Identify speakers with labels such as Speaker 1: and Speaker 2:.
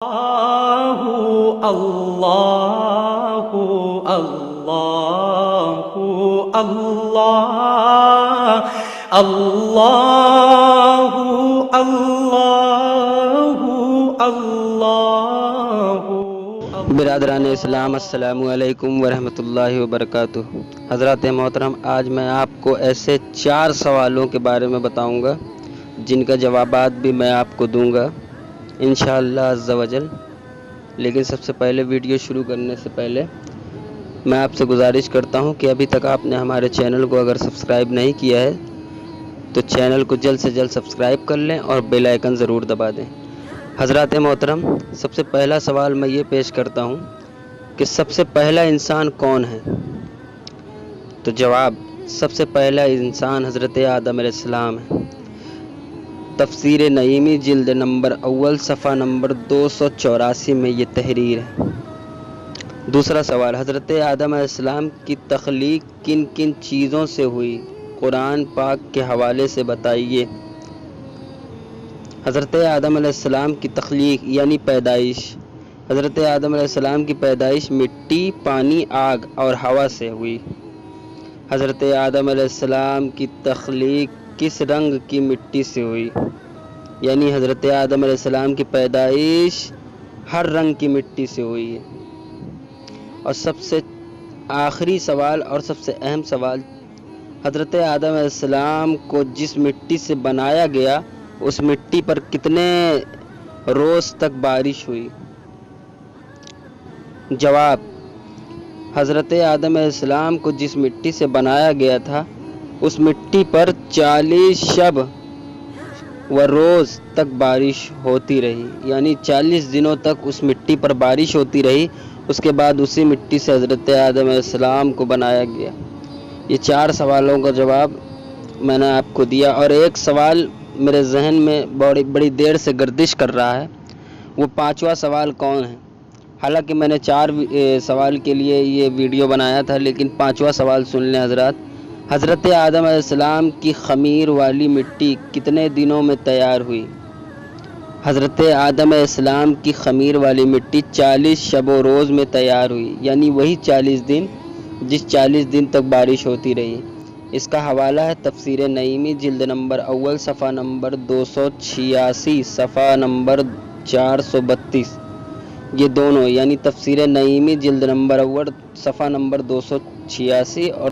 Speaker 1: अल्लाहु अल्लाहु अल्लाहु अल्लाह अल्लाहु अल्लाहु अल्लाहु।
Speaker 2: बिरादरान इस्लाम, अस्सलामु अलैकुम वरहमतुल्लाहि वबरकातुहू। हज़रात मोहतरम, आज मैं आपको ऐसे 4 सवालों के बारे में बताऊंगा जिनका जवाबात भी मैं आपको दूंगा इंशाअल्लाह अज़्ज़ा वजल। लेकिन सबसे पहले वीडियो शुरू करने से पहले मैं आपसे गुजारिश करता हूं कि अभी तक आपने हमारे चैनल को अगर सब्सक्राइब नहीं किया है तो चैनल को जल्द से जल्द सब्सक्राइब कर लें और बेल आइकन ज़रूर दबा दें। हज़रात मोहतरम, सबसे पहला सवाल मैं ये पेश करता हूँ कि सबसे पहला इंसान कौन है। तो जवाब, सबसे पहला इंसान हज़रत आदम अलैहिस्सलाम है। तफसीर नईमी जिल्द नंबर अव्वल सफ़ा नंबर 284 में ये तहरीर है। दूसरा सवाल, हज़रत आदम अलैहिस्सलाम की तख्लीक किन किन चीज़ों से हुई, कुरान पाक के हवाले से बताइए। हज़रत आदम अलैहिस्सलाम की तख्लीक यानी पैदाइश। हज़रत आदम अलैहिस्सलाम की पैदाइश मिट्टी, पानी, आग और हवा से हुई। हज़रत आदम अलैहिस्सलाम की तख्लीक किस रंग की मिट्टी से हुई, यानी हज़रत आदम अलैहिस्सलाम की पैदाइश हर रंग की मिट्टी से हुई है। और सबसे आखिरी सवाल और सबसे अहम सवाल, हज़रत आदम अलैहिस्सलाम को जिस मिट्टी से बनाया गया उस मिट्टी पर कितने रोज़ तक बारिश हुई। जवाब, हज़रत आदम अलैहिस्सलाम को जिस मिट्टी से बनाया गया था उस मिट्टी पर 40 शब व रोज़ तक बारिश होती रही, यानी 40 दिनों तक उस मिट्टी पर बारिश होती रही। उसके बाद उसी मिट्टी से हज़रत आदम अलैहिस्सलाम को बनाया गया। ये 4 सवालों का जवाब मैंने आपको दिया। और एक सवाल मेरे जहन में बड़ी देर से गर्दिश कर रहा है, वो 5वां सवाल कौन है। हालांकि मैंने 4 सवाल के लिए ये वीडियो बनाया था, लेकिन 5वां सवाल सुन लें हज़रात। हज़रत आदम अलैहिस्सलाम की ख़मीर वाली मिट्टी कितने दिनों में तैयार हुई। हज़रत आदम अलैहिस्सलाम की ख़मीर वाली मिट्टी 40 शब व रोज़ में तैयार हुई, यानी वही 40 दिन जिस 40 दिन तक बारिश होती रही। इसका हवाला है तफसीर नईमी जिल्द नंबर अव्वल सफ़ा नंबर 286 सफ़ा नंबर 432। ये दोनों यानी तफसीर नईमी जिल्द नंबर अव्वल सफ़ा नंबर 286 और